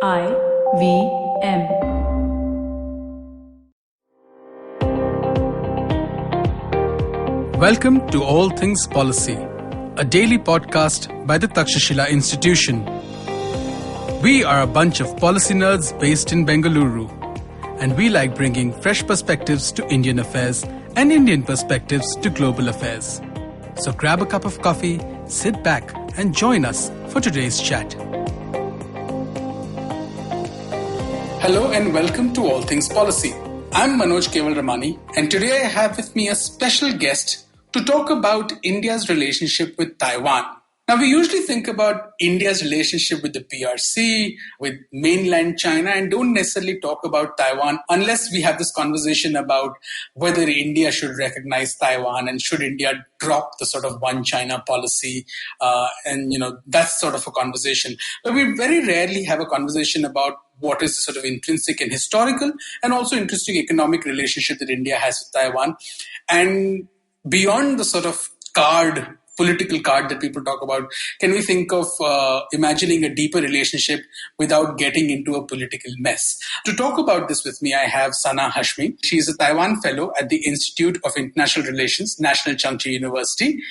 IVM. Welcome to All Things Policy, a daily podcast by the Takshashila Institution. We are a bunch of policy nerds based in Bengaluru, and we like bringing fresh perspectives to Indian affairs and Indian perspectives to global affairs. So grab a cup of coffee, sit back, and join us for today's chat. Hello and welcome to All Things Policy. I'm Manoj Kewalramani, and today I have with me a special guest to talk about India's relationship with Taiwan. Now, we usually think about India's relationship with the PRC, with mainland China, and don't necessarily talk about Taiwan unless we have this conversation about whether India should recognize Taiwan and should India drop the sort of one China policy. That's sort of a conversation. But we very rarely have a conversation about what is the sort of intrinsic and historical and also interesting economic relationship that India has with Taiwan. And beyond the sort of political card that people talk about, can we think of imagining a deeper relationship without getting into a political mess? To talk about this with me, I have Sana Hashmi. She is a Taiwan Fellow at the Institute of International Relations, National Chengchi University.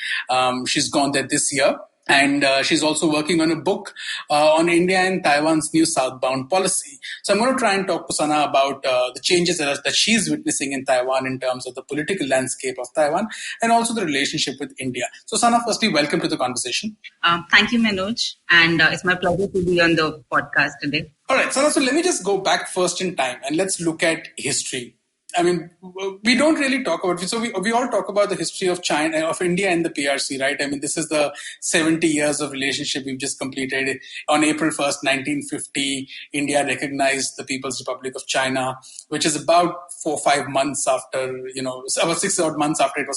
She's gone there this year. And she's also working on a book on India and Taiwan's new southbound policy. So I'm going to try and talk to Sana about the changes that she's witnessing in Taiwan in terms of the political landscape of Taiwan and also the relationship with India. So Sana, firstly, welcome to the conversation. Thank you, Manoj. And it's my pleasure to be on the podcast today. All right, Sana, so let me just go back first in time and let's look at history. I mean, we don't really talk about it. So we all talk about the history of China, of India and the PRC, right? I mean, this is the 70 years of relationship we've just completed. On April 1st, 1950, India recognized the People's Republic of China, which is about 4 or 5 months after, about 6 odd months after it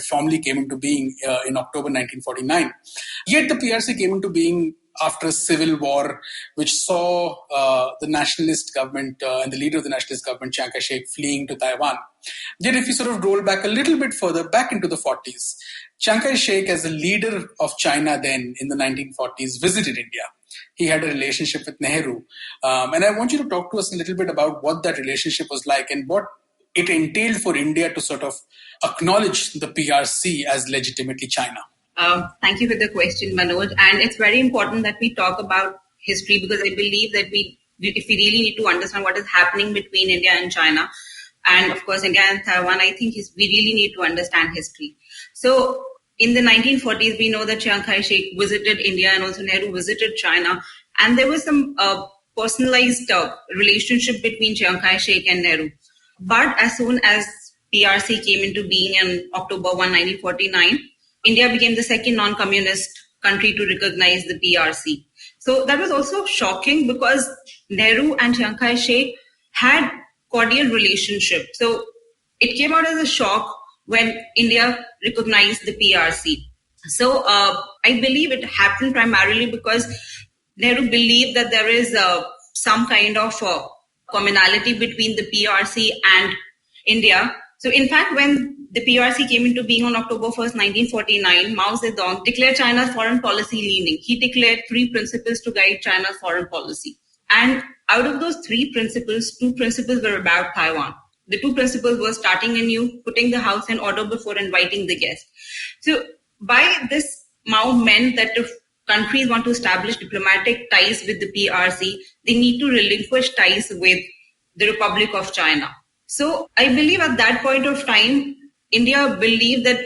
formally came into being in October 1949. Yet the PRC came into being after a civil war, which saw the nationalist government and the leader of the nationalist government, Chiang Kai-shek, fleeing to Taiwan. Yet if you sort of roll back a little bit further, back into the 40s, Chiang Kai-shek, as the leader of China then in the 1940s, visited India. He had a relationship with Nehru. And I want you to talk to us a little bit about what that relationship was like and what it entailed for India to sort of acknowledge the PRC as legitimately China. Thank you for the question, Manoj. And it's very important that we talk about history because I believe that if we really need to understand what is happening between India and China, and of course India and Taiwan, I think we really need to understand history. So in the 1940s, we know that Chiang Kai-shek visited India and also Nehru visited China. And there was some personalized relationship between Chiang Kai-shek and Nehru. But as soon as PRC came into being on October 1, 1949, India became the second non-communist country to recognize the PRC. So that was also shocking because Nehru and Chiang Kai-shek had cordial relationship. So it came out as a shock when India recognized the PRC. So I believe it happened primarily because Nehru believed that there is some kind of commonality between the PRC and India. So in fact, when the PRC came into being on October 1st, 1949, Mao Zedong declared China's foreign policy leaning. He declared 3 principles to guide China's foreign policy. And out of those 3 principles, 2 principles were about Taiwan. The 2 principles were starting anew, putting the house in order before inviting the guest. So by this, Mao meant that if countries want to establish diplomatic ties with the PRC, they need to relinquish ties with the Republic of China. So I believe at that point of time, India believed that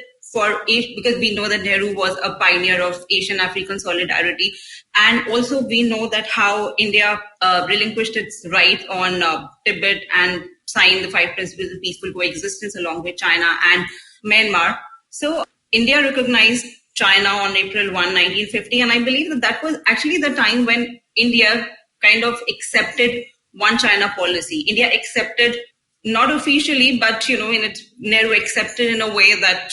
because we know that Nehru was a pioneer of Asian-African solidarity, and also we know that how India relinquished its right on Tibet and signed the 5 principles of peaceful coexistence along with China and Myanmar. So India recognized China on April 1, 1950, and I believe that was actually the time when India kind of accepted one China policy. India accepted, not officially, but, Nehru accepted in a way that,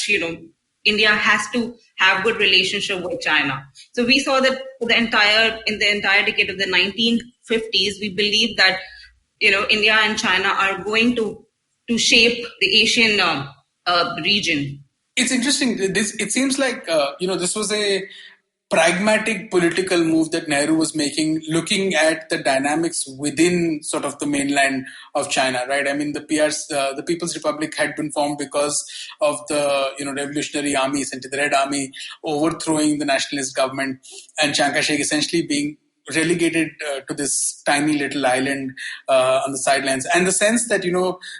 India has to have good relationship with China. So we saw that in the entire decade of the 1950s, we believe that, India and China are going to shape the Asian region. It's interesting. It seems like, this was a pragmatic political move that Nehru was making, looking at the dynamics within sort of the mainland of China, right? I mean, the People's Republic had been formed because of the Revolutionary Army, essentially the Red Army, overthrowing the nationalist government, and Chiang Kai-shek essentially being relegated to this tiny little island on the sidelines, and the sense that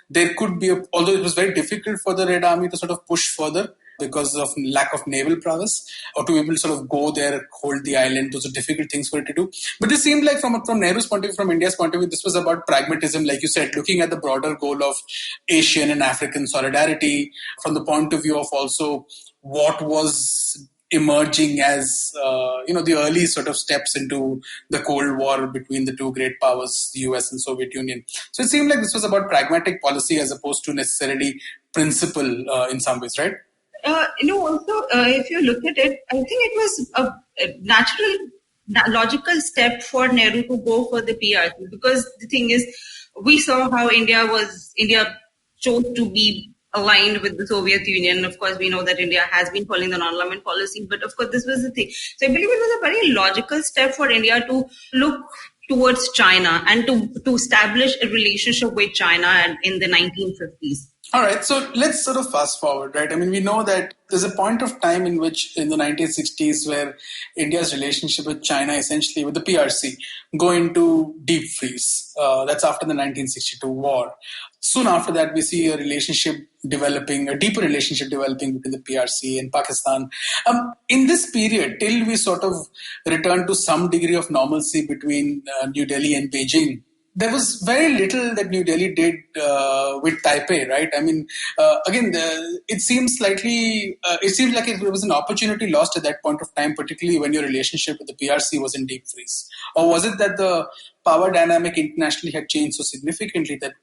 there could be, although it was very difficult for the Red Army to sort of push further because of lack of naval prowess, or to be able to sort of go there, hold the island. Those are difficult things for it to do. But this seemed like from Nehru's point of view, from India's point of view, this was about pragmatism, like you said, looking at the broader goal of Asian and African solidarity from the point of view of also what was emerging as the early sort of steps into the Cold War between the two great powers, the US and Soviet Union. So it seemed like this was about pragmatic policy as opposed to necessarily principle in some ways, right? Also, if you look at it, I think it was a natural, logical step for Nehru to go for the PRC, because the thing is, we saw how India chose to be aligned with the Soviet Union. Of course, we know that India has been following the non-alignment policy, but of course, this was the thing. So I believe it was a very logical step for India to look towards China and to establish a relationship with China in the 1950s. All right, so let's sort of fast forward, right? I mean, we know that there's a point of time in which, in the 1960s, where India's relationship with China, essentially with the PRC, go into deep freeze. That's after the 1962 war. Soon after that, we see a deeper relationship developing between the PRC and Pakistan. In this period, till we sort of return to some degree of normalcy between New Delhi and Beijing, there was very little that New Delhi did with Taipei, right? I mean, again, it seems like it was an opportunity lost at that point of time, particularly when your relationship with the PRC was in deep freeze. Or was it that the power dynamic internationally had changed so significantly that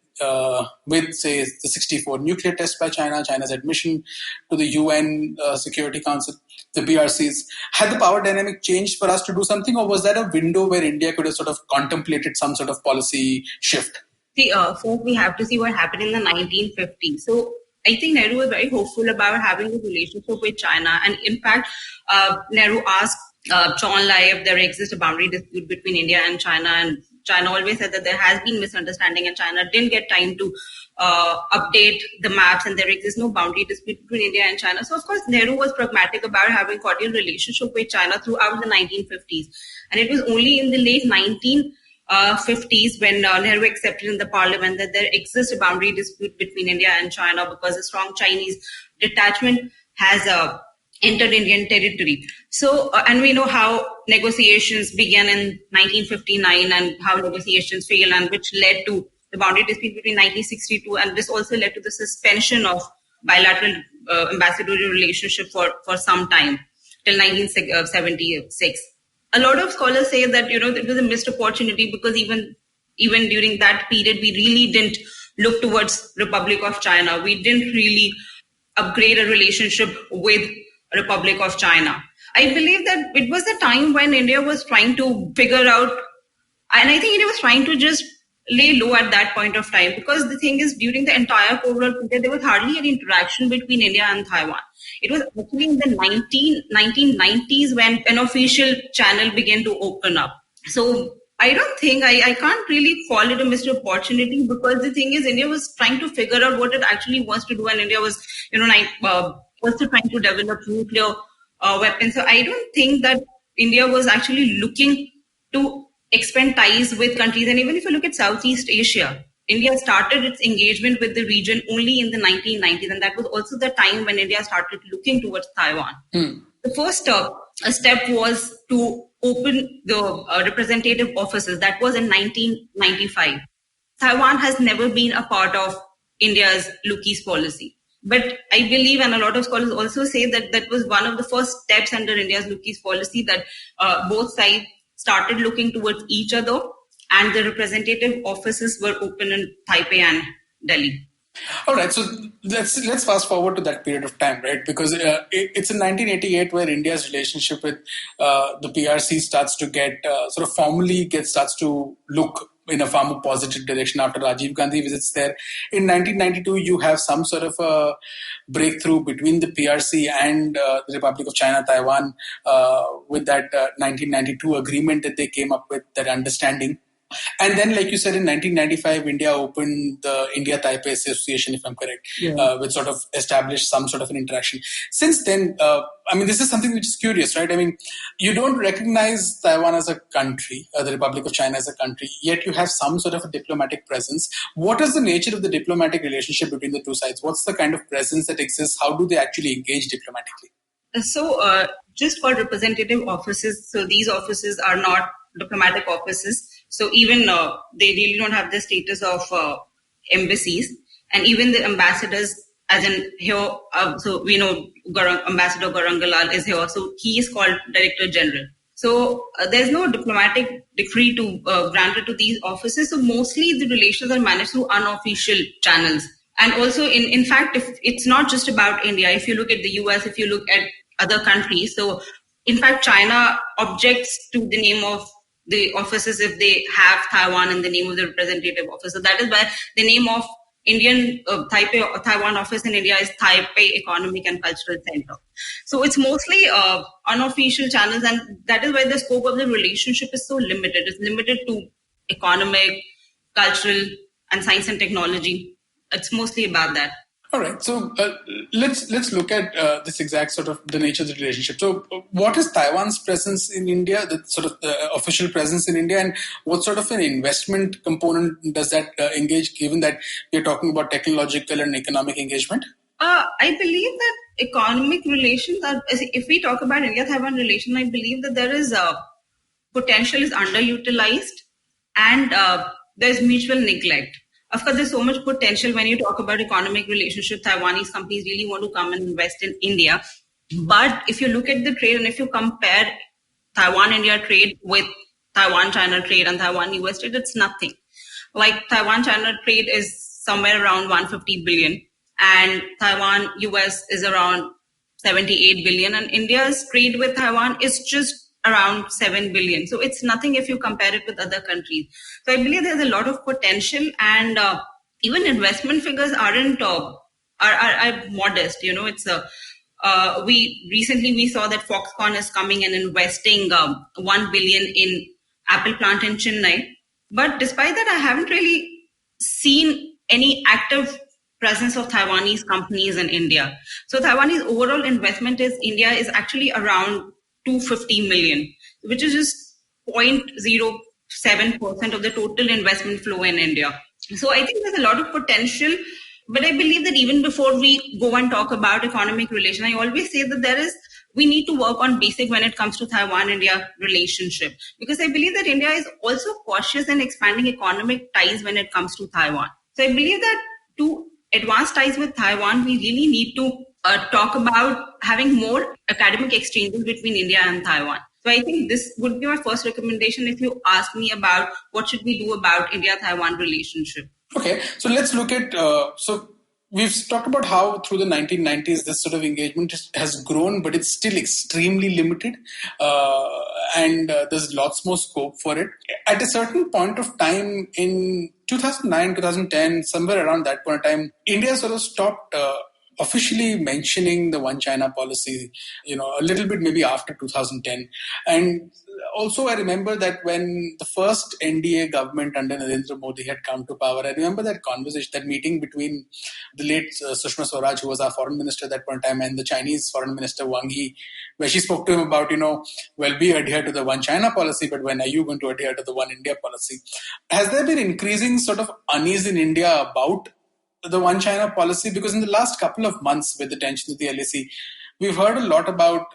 with, say, the 64 nuclear test by China, China's admission to the UN Security Council, the PRCs, had the power dynamic changed for us to do something, or was that a window where India could have sort of contemplated some sort of policy shift? See, first we have to see what happened in the 1950s. So I think Nehru was very hopeful about having a relationship with China. And in fact, Nehru asked Zhou Enlai if there exists a boundary dispute between India and China. And China always said that there has been misunderstanding, and China didn't get time to update the maps, and there exists no boundary dispute between India and China. So, of course, Nehru was pragmatic about having cordial relationship with China throughout the 1950s. And it was only in the late 1950s when Nehru accepted in the parliament that there exists a boundary dispute between India and China because a strong Chinese detachment has entered Indian territory. So, and we know how negotiations began in 1959 and how negotiations failed, and which led to the boundary dispute between 1962, and this also led to the suspension of bilateral ambassadorial relationship for some time till 1976. A lot of scholars say that it was a missed opportunity, because even during that period we really didn't look towards Republic of China. We didn't really upgrade a relationship with Republic of China. I believe that it was a time when India was trying to figure out, and I think India was trying to just lay low at that point of time, because the thing is, during the entire Cold War period, there was hardly any interaction between India and Taiwan. It was actually in the 1990s when an official channel began to open up. So I don't think, I can't really call it a missed opportunity, because the thing is, India was trying to figure out what it actually wants to do, and India was, also trying to develop nuclear weapons. So I don't think that India was actually looking to expand ties with countries. And even if you look at Southeast Asia, India started its engagement with the region only in the 1990s. And that was also the time when India started looking towards Taiwan. The first step was to open the representative offices. That was in 1995. Taiwan has never been a part of India's lookies policy. But I believe, and a lot of scholars also say, that that was one of the first steps under India's lookies policy, that both sides started looking towards each other, and the representative offices were open in Taipei and Delhi. All right, so let's fast forward to that period of time, right? Because it's in 1988 where India's relationship with the PRC starts to get starts to look in a far more positive direction after Rajiv Gandhi visits there. In 1992, you have some sort of a breakthrough between the PRC and the Republic of China, Taiwan, with that 1992 agreement that they came up with, that understanding. And then, like you said, in 1995, India opened the India-Taipei Association, if I'm correct, which sort of established some sort of an interaction. Since then, this is something which is curious, right? I mean, you don't recognize Taiwan as a country, the Republic of China as a country, yet you have some sort of a diplomatic presence. What is the nature of the diplomatic relationship between the two sides? What's the kind of presence that exists? How do they actually engage diplomatically? So, just for representative offices, so these offices are not diplomatic offices. So even they really don't have the status of embassies, and even the ambassadors, as in here, so we know Ambassador Garangalal is here, so he is called Director General. So there's no diplomatic decree to granted to these offices. So mostly the relations are managed through unofficial channels. And also, in fact, if it's not just about India. If you look at the US, if you look at other countries, so in fact, China objects to the name of the offices if they have Taiwan in the name of the representative office. So that is why the name of Indian Taiwan office in India is Taipei Economic and Cultural Center. So it's mostly unofficial channels, and that is why the scope of the relationship is so limited. It's limited to economic, cultural, and science and technology. It's mostly about that. All right. So let's look at this exact sort of the nature of the relationship. So what is Taiwan's presence in India, the sort of the official presence in India, and what sort of an investment component does that engage, given that we're talking about technological and economic engagement? I believe that economic relations are, if we talk about India-Taiwan relation, I believe that there is potential is underutilized, and there's mutual neglect. Of course, there's so much potential when you talk about economic relationship. Taiwanese companies really want to come and invest in India. But if you look at the trade, and if you compare Taiwan-India trade with Taiwan-China trade and Taiwan-US trade, it's nothing. Like Taiwan-China trade is somewhere around 150 billion, and Taiwan-US is around 78 billion, and India's trade with Taiwan is just around 7 billion. So it's nothing if you compare it with other countries. So I believe there's a lot of potential, and even investment figures aren't are modest. You know, it's we saw that Foxconn is coming and investing 1 billion in Apple plant in Chennai. But despite that, I haven't really seen any active presence of Taiwanese companies in India. So Taiwanese overall investment in India is actually around 250 million, which is just 0.07% of the total investment flow in India. So I think there's a lot of potential, but I believe that even before we go and talk about economic relation, I always say that we need to work on basic when it comes to Taiwan-India relationship, because I believe that India is also cautious in expanding economic ties when it comes to Taiwan. So I believe that to advance ties with Taiwan, we really need to talk about having more academic exchanges between India and Taiwan. So I think this would be my first recommendation if you ask me about what should we do about India-Taiwan relationship. Okay, so let's look at, so we've talked about how through the 1990s this sort of engagement has grown, but it's still extremely limited, and there's lots more scope for it. At a certain point of time in 2009, 2010, somewhere around that point of time, India sort of stopped officially mentioning the One China policy, a little bit maybe after 2010. And also I remember that when the first NDA government under Narendra Modi had come to power, I remember that conversation, that meeting between the late Sushma Swaraj, who was our foreign minister at that point in time, and the Chinese foreign minister Wang Yi, where she spoke to him about, we adhere to the One China policy, but when are you going to adhere to the One India policy? Has there been increasing sort of unease in India about the One China policy? Because in the last couple of months with the tension with the LAC, we've heard a lot about,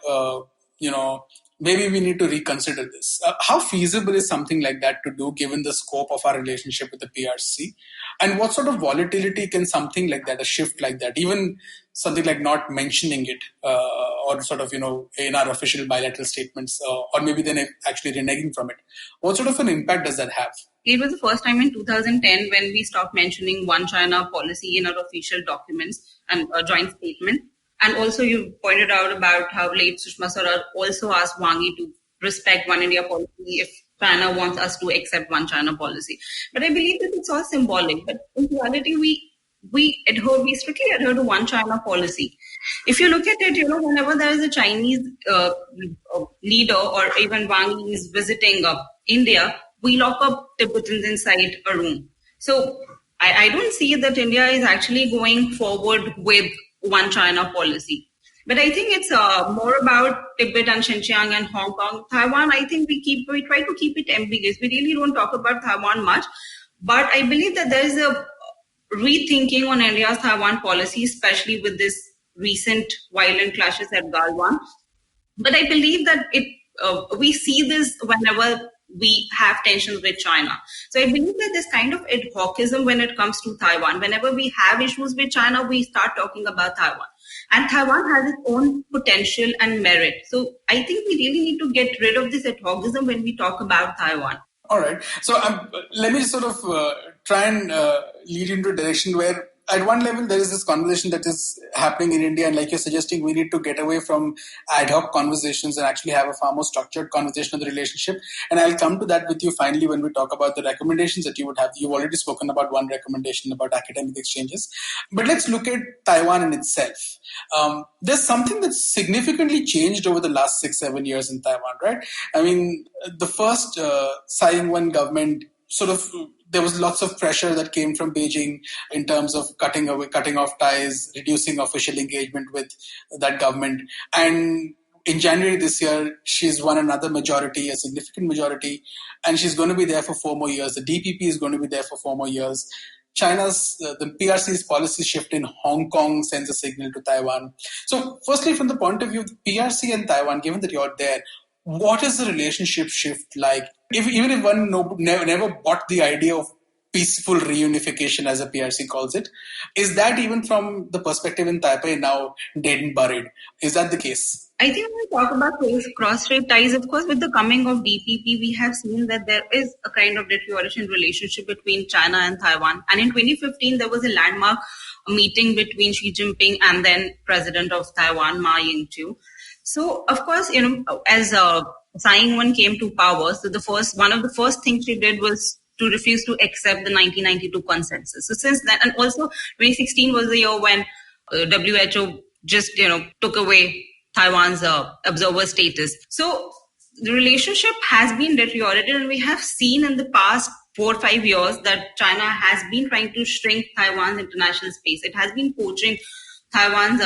maybe we need to reconsider this. How feasible is something like that to do given the scope of our relationship with the PRC? And what sort of volatility can something like that, a shift like that, even something like not mentioning it or sort of, in our official bilateral statements or maybe then actually reneging from it, what sort of an impact does that have? It was the first time in 2010 when we stopped mentioning One China policy in our official documents and a joint statement. And also you pointed out about how late Sushma Swaraj also asked Wang Yi to respect One India policy if China wants us to accept one China policy. But I believe that it's all symbolic. But in reality, we strictly adhere to one China policy. If you look at it, whenever there is a Chinese leader or even Wang Yi is visiting India, we lock up Tibetans inside a room. So I don't see that India is actually going forward with one China policy. But I think it's more about Tibet and Xinjiang and Hong Kong. Taiwan, I think we try to keep it ambiguous. We really don't talk about Taiwan much. But I believe that there is a rethinking on India's Taiwan policy, especially with this recent violent clashes at Galwan. But I believe that we see this whenever we have tensions with China. So I believe that this kind of ad hocism when it comes to Taiwan, whenever we have issues with China, we start talking about Taiwan. And Taiwan has its own potential and merit. So I think we really need to get rid of this ad hocism when we talk about Taiwan. All right. So let me sort of try and lead into a direction where at one level, there is this conversation that is happening in India. And like you're suggesting, we need to get away from ad hoc conversations and actually have a far more structured conversation of the relationship. And I'll come to that with you finally when we talk about the recommendations that you would have. You've already spoken about one recommendation about academic exchanges. But let's look at Taiwan in itself. There's something that's significantly changed over the last 6-7 years in Taiwan, right? I mean, the first Tsai Ing-wen government there was lots of pressure that came from Beijing in terms of cutting off ties, reducing official engagement with that government. And in January this year, she's won another majority, a significant majority, and she's going to be there for 4 more years. The DPP is going to be there for 4 more years. China's, the PRC's policy shift in Hong Kong sends a signal to Taiwan. So firstly, from the point of view of the PRC and Taiwan, given that you're there, what is the relationship shift like? Even if one never bought the idea of peaceful reunification, as a PRC calls it, is that even from the perspective in Taipei now dead and buried? Is that the case? I think when we talk about cross-strait ties, of course, with the coming of DPP, we have seen that there is a kind of deterioration relationship between China and Taiwan. And in 2015, there was a landmark meeting between Xi Jinping and then President of Taiwan, Ma Ying-jeou. So, of course, as Tsai Ing-wen came to power, so one of the first things she did was to refuse to accept the 1992 consensus. So since then, and also 2016 was the year when WHO just, took away Taiwan's observer status. So the relationship has been deteriorated, and we have seen in the past 4 or 5 years that China has been trying to shrink Taiwan's international space. It has been poaching Taiwan's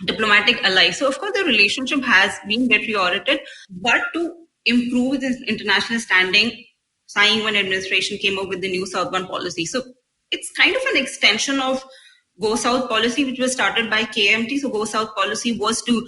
diplomatic ally. So, of course, the relationship has been deteriorated. But to improve its international standing, Tsai Ing-wen administration came up with the new southbound policy. So, it's kind of an extension of Go South policy, which was started by KMT. So, Go South policy was to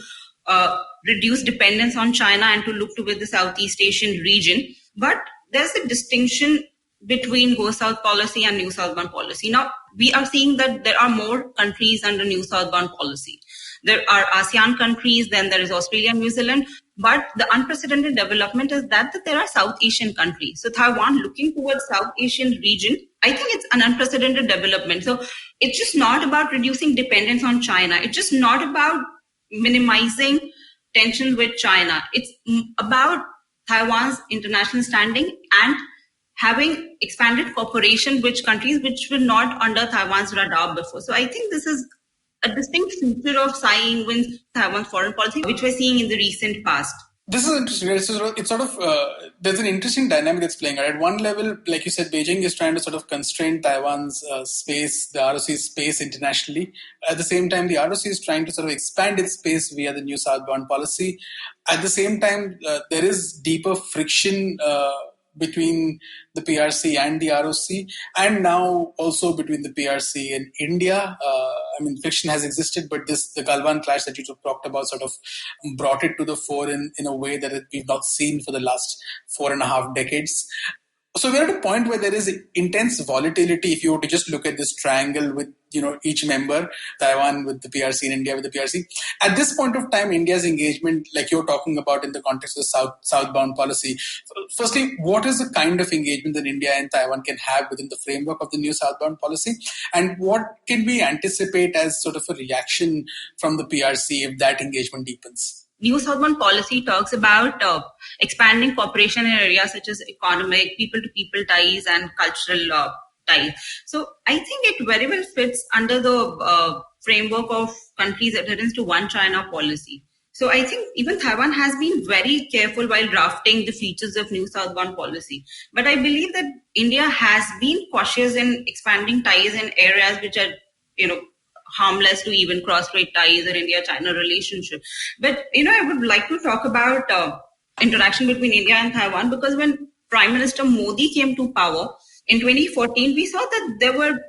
reduce dependence on China and to look toward the Southeast Asian region. But there's a distinction between Go South policy and New Southbound policy. Now, we are seeing that there are more countries under New Southbound policy. There are ASEAN countries, then there is Australia and New Zealand. But the unprecedented development is that there are South Asian countries. So Taiwan looking towards South Asian region, I think it's an unprecedented development. So it's just not about reducing dependence on China. It's just not about minimizing tensions with China. It's about Taiwan's international standing and having expanded cooperation with countries which were not under Taiwan's radar before. So I think this is a distinct feature of Tsai Ing-wen's Taiwan foreign policy, which we're seeing in the recent past. This is interesting. It's sort of, there's an interesting dynamic that's playing out. At one level, like you said, Beijing is trying to sort of constrain Taiwan's space, the ROC's space internationally. At the same time, the ROC is trying to sort of expand its space via the new southbound policy. At the same time, there is deeper friction between the PRC and the ROC, and now also between the PRC and India. Friction has existed, but the Galwan clash that you talked about sort of brought it to the fore in a way that we've not seen for the last 4.5 decades. So we're at a point where there is intense volatility if you were to just look at this triangle with, each member, Taiwan with the PRC and India with the PRC. At this point of time, India's engagement, like you're talking about in the context of the southbound policy. Firstly, what is the kind of engagement that India and Taiwan can have within the framework of the new southbound policy? And what can we anticipate as sort of a reaction from the PRC if that engagement deepens? New Southbound policy talks about expanding cooperation in areas such as economic, people-to-people ties, and cultural ties. So I think it very well fits under the framework of countries' adherence to one China policy. So I think even Taiwan has been very careful while drafting the features of New Southbound policy. But I believe that India has been cautious in expanding ties in areas which are, harmless to even cross-strait ties or India-China relationship. But, I would like to talk about interaction between India and Taiwan, because when Prime Minister Modi came to power in 2014, we saw that there were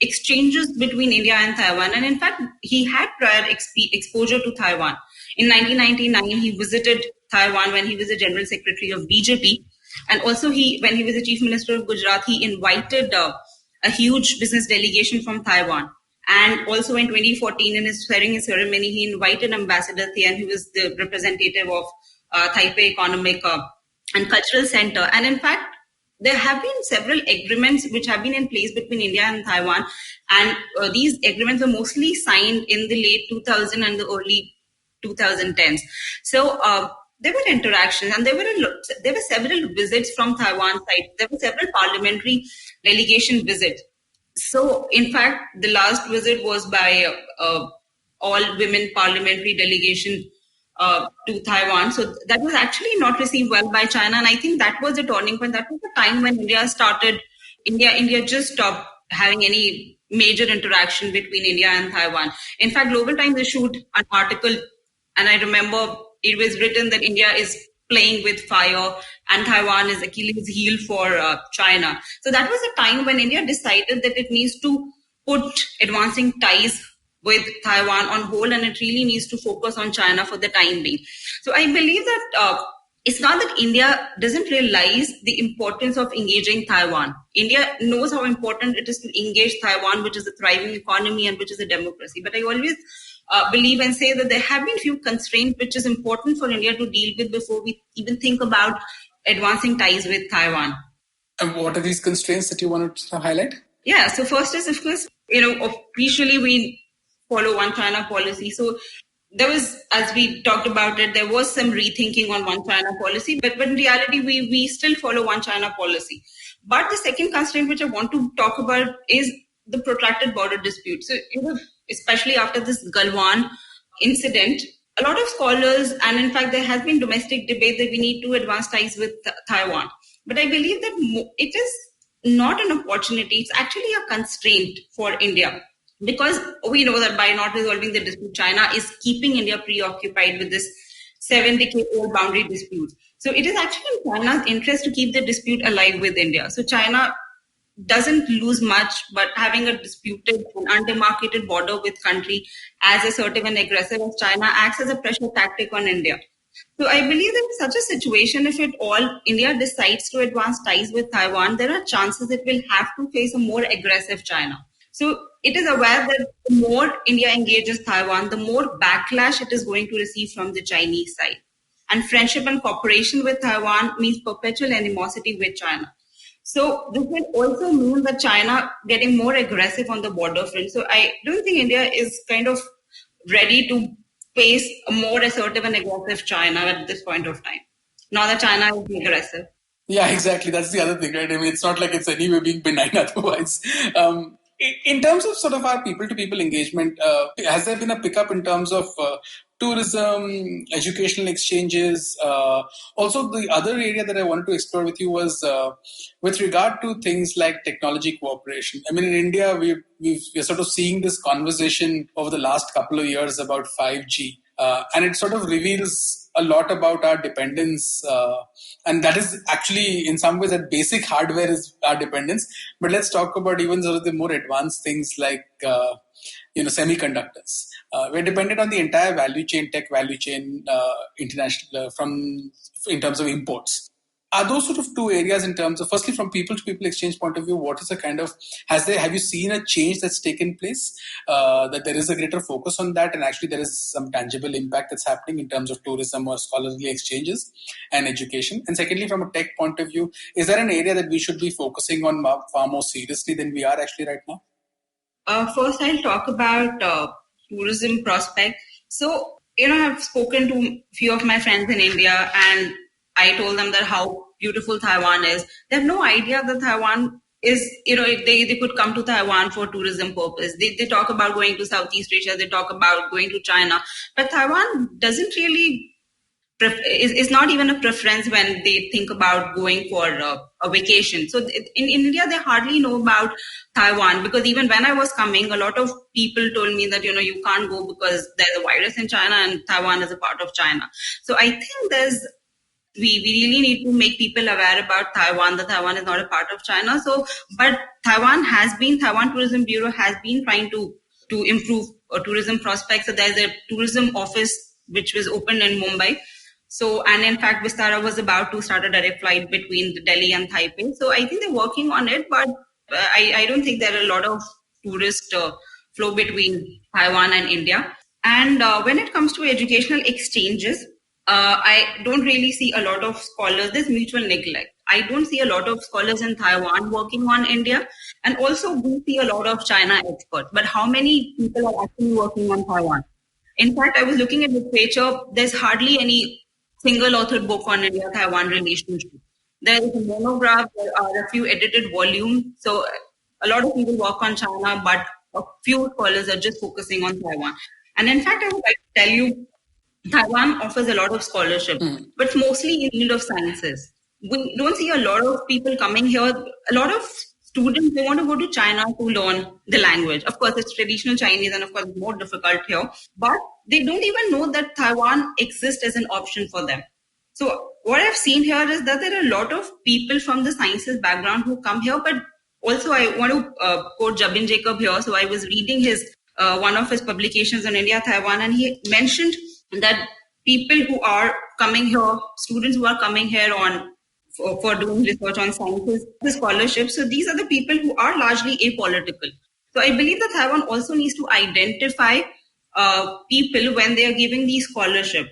exchanges between India and Taiwan. And in fact, he had prior exposure to Taiwan. In 1999, he visited Taiwan when he was the General Secretary of BJP. And also, when he was the Chief Minister of Gujarat, he invited a huge business delegation from Taiwan. And also in 2014, in his swearing-in ceremony, he invited Ambassador Tian, who was the representative of Taipei Economic and Cultural Center. And in fact, there have been several agreements which have been in place between India and Taiwan. And these agreements were mostly signed in the late 2000s and the early 2010s. So there were interactions, and there were several visits from Taiwan side. There were several parliamentary delegation visits. So, in fact, the last visit was by all-women parliamentary delegation to Taiwan. So that was actually not received well by China, and I think that was a turning point. That was the time when India just stopped having any major interaction between India and Taiwan. In fact, Global Times issued an article, and I remember it was written that India is playing with fire and Taiwan is Achilles' heel for China. So that was a time when India decided that it needs to put advancing ties with Taiwan on hold, and it really needs to focus on China for the time being. So I believe that it's not that India doesn't realize the importance of engaging Taiwan. India knows how important it is to engage Taiwan, which is a thriving economy and which is a democracy. But I always believe and say that there have been few constraints which is important for India to deal with before we even think about advancing ties with Taiwan. And what are these constraints that you wanted to highlight? Yeah, so first is, of course, officially we follow one China policy. So there was, as we talked about it, there was some rethinking on one China policy, but in reality, we still follow one China policy. But the second constraint which I want to talk about is the protracted border dispute. So, especially after this Galwan incident, a lot of scholars, and in fact, there has been domestic debate that we need to advance ties with Taiwan. But I believe that it is not an opportunity. It's actually a constraint for India, because we know that by not resolving the dispute, China is keeping India preoccupied with this 7-decade-old boundary dispute. So it is actually in China's interest to keep the dispute alive with India. So China doesn't lose much, but having a disputed and undemarcated border with country as assertive and aggressive as China acts as a pressure tactic on India. So I believe that in such a situation, if at all India decides to advance ties with Taiwan, there are chances it will have to face a more aggressive China. So it is aware that the more India engages Taiwan, the more backlash it is going to receive from the Chinese side. And friendship and cooperation with Taiwan means perpetual animosity with China. So this will also mean that China getting more aggressive on the border front. So I don't think India is kind of ready to face a more assertive and aggressive China at this point of time. Now that China is aggressive. Yeah, exactly. That's the other thing, right? I mean, it's not like it's anyway being benign otherwise. In terms of sort of our people-to-people engagement, has there been a pickup in terms of tourism, educational exchanges? Also, the other area that I wanted to explore with you was with regard to things like technology cooperation. I mean, in India, we're sort of seeing this conversation over the last couple of years about 5G. And it sort of reveals a lot about our dependence. And that is actually, in some ways, that basic hardware is our dependence. But let's talk about even sort of the more advanced things like, semiconductors. We're dependent on the entire value chain, tech value chain, international, in terms of imports. Are those sort of two areas in terms of, firstly, from people-to-people exchange point of view, what is the kind of, have you seen a change that's taken place, that there is a greater focus on that and actually there is some tangible impact that's happening in terms of tourism or scholarly exchanges and education? And secondly, from a tech point of view, is there an area that we should be focusing on far more seriously than we are actually right now? First, I'll talk about tourism prospect. So I've spoken to a few of my friends in India, and I told them that how beautiful Taiwan is. They have no idea that Taiwan is, they could come to Taiwan for tourism purpose. They talk about going to Southeast Asia, they talk about going to China, but Taiwan doesn't really is not even a preference when they think about going for a vacation. So in India, they hardly know about Taiwan, because even when I was coming, a lot of people told me that, you can't go because there's a virus in China and Taiwan is a part of China. So I think we really need to make people aware about Taiwan, that Taiwan is not a part of China. So, but Taiwan Tourism Bureau has been trying to improve tourism prospects. So there's a tourism office which was opened in Mumbai. So, and in fact, Vistara was about to start a direct flight between Delhi and Taipei. So I think they're working on it, but I don't think there are a lot of tourist flow between Taiwan and India. And when it comes to educational exchanges, I don't really see a lot of scholars. There's mutual neglect. I don't see a lot of scholars in Taiwan working on India. And also we see a lot of China experts. But how many people are actually working on Taiwan? In fact, I was looking at literature. There's hardly any single authored book on India-Taiwan relationship. There is a monograph, there are a few edited volumes. So a lot of people work on China, but a few scholars are just focusing on Taiwan. And in fact, I would like to tell you, Taiwan offers a lot of scholarship, but mostly in the field of sciences. We don't see a lot of people coming here. A lot of students, they want to go to China to learn the language. Of course, it's traditional Chinese and of course, it's more difficult here. But they don't even know that Taiwan exists as an option for them. So what I've seen here is that there are a lot of people from the sciences background who come here. But also I want to quote Jabin Jacob here. So I was reading his one of his publications on India, Taiwan, and he mentioned that people who are coming here, students who are coming here on for doing research on sciences, the scholarship. So these are the people who are largely apolitical. So I believe that Taiwan also needs to identify people when they are giving these scholarship.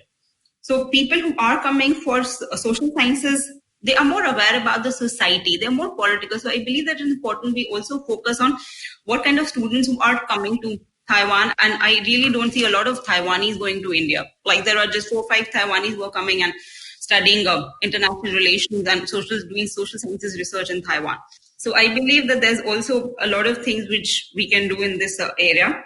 So people who are coming for social sciences, they are more aware about the society. They're more political. So I believe that it's important we also focus on what kind of students who are coming to Taiwan. And I really don't see a lot of Taiwanese going to India. Like there are just 4 or 5 Taiwanese who are coming and studying international relations and doing social sciences research in Taiwan. So I believe that there's also a lot of things which we can do in this area.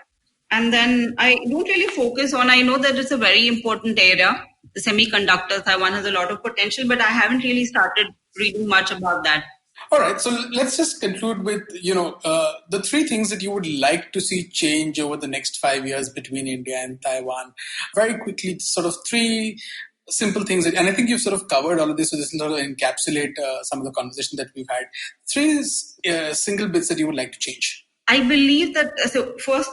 And then I don't really focus on, I know that it's a very important area, the semiconductors. Taiwan has a lot of potential, but I haven't really started reading much about that. All right, so let's just conclude with, the 3 things that you would like to see change over the next 5 years between India and Taiwan. Very quickly, sort of 3 simple things, and I think you've sort of covered all of this, so this will sort of encapsulate some of the conversation that we've had. 3 single bits that you would like to change. I believe that, so first,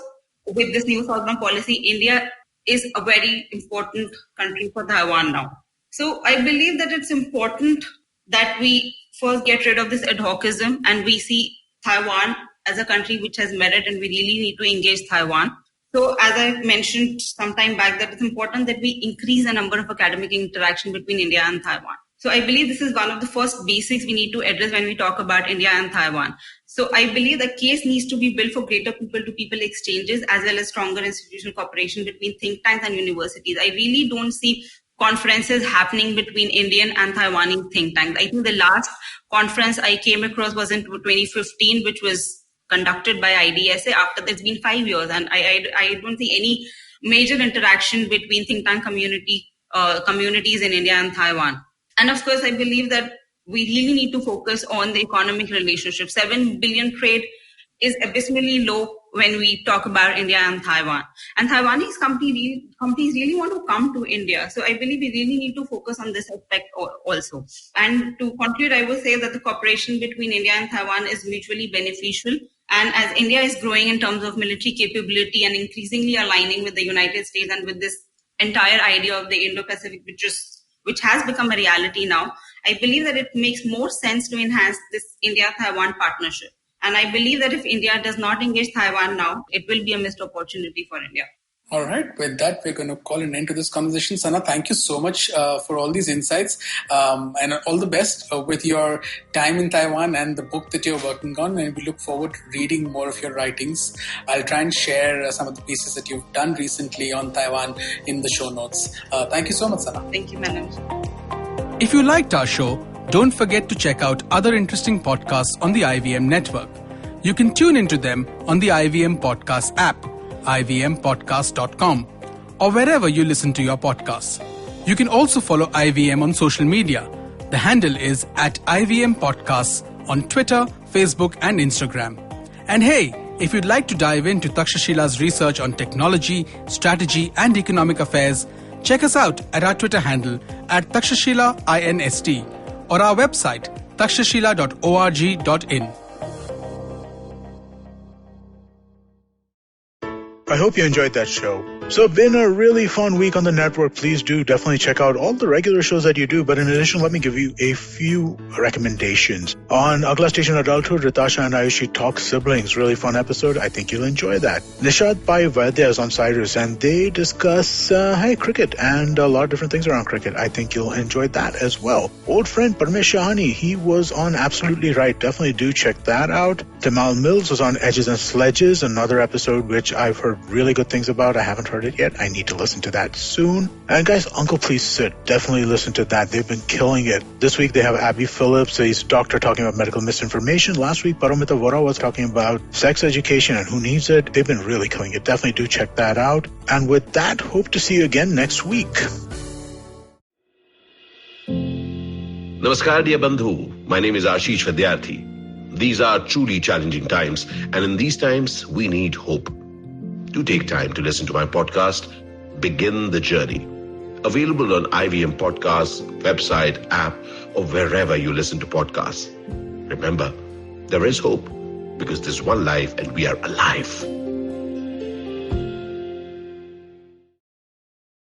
with this new southbound policy, India is a very important country for Taiwan now. So I believe that it's important that we first get rid of this ad hocism and we see Taiwan as a country which has merit, and we really need to engage Taiwan. So as I mentioned some time back, that it's important that we increase the number of academic interaction between India and Taiwan. So I believe this is one of the first basics we need to address when we talk about India and Taiwan. So I believe the case needs to be built for greater people-to-people exchanges as well as stronger institutional cooperation between think tanks and universities. I really don't see conferences happening between Indian and Taiwanese think tanks. I think the last conference I came across was in 2015, which was conducted by IDSA. After that's been 5 years, and I don't see any major interaction between think tank communities in India and Taiwan. And of course, I believe that we really need to focus on the economic relationship. 7 billion trade is abysmally low when we talk about India and Taiwan. And Taiwanese companies really want to come to India. So I believe we really need to focus on this aspect also. And to conclude, I will say that the cooperation between India and Taiwan is mutually beneficial. And as India is growing in terms of military capability and increasingly aligning with the United States and with this entire idea of the Indo-Pacific, which has become a reality now, I believe that it makes more sense to enhance this India-Taiwan partnership. And I believe that if India does not engage Taiwan now, it will be a missed opportunity for India. All right. With that, we're going to call an end to this conversation. Sana, thank you so much for all these insights and all the best with your time in Taiwan and the book that you're working on. And we look forward to reading more of your writings. I'll try and share some of the pieces that you've done recently on Taiwan in the show notes. Thank you so much, Sana. Thank you, Manoj. If you liked our show, don't forget to check out other interesting podcasts on the IVM network. You can tune into them on the IVM Podcast app, ivmpodcast.com, or wherever you listen to your podcasts. You can also follow IVM on social media. The handle is @IVM Podcasts on Twitter, Facebook, and Instagram. And hey, if you'd like to dive into Takshashila's research on technology, strategy, and economic affairs, check us out at our Twitter handle @Takshashila INST or our website takshashila.org.in. I hope you enjoyed that show. So it's been a really fun week on the network. Please do definitely check out all the regular shows that you do. But in addition, let me give you a few recommendations. On Agla Station Adulthood, Ritasha and Ayushi talk siblings. Really fun episode. I think you'll enjoy that. Nishad Pai Vaidya is on Cyrus and they discuss cricket and a lot of different things around cricket. I think you'll enjoy that as well. Old friend Parmesh Shahani, he was on Absolutely Right. Definitely do check that out. Tamal Mills was on Edges and Sledges, another episode which I've heard really good things about. I haven't heard it yet. I need to listen to that soon. And guys, Uncle Please Sit, definitely listen to that. They've been killing it. This week they have Abby Phillips, he's a doctor talking about medical misinformation. Last week Paramita Vora was talking about sex education and who needs it. They've been really killing it. Definitely do check that out. And with that, hope to see you again next week. Namaskar, dear Bandhu. My name is Ashish Vidyarthi. These are truly challenging times, and in these times, we need hope. Do take time to listen to my podcast, Begin the Journey. Available on IVM Podcasts, website, app, or wherever you listen to podcasts. Remember, there is hope because there's one life and we are alive.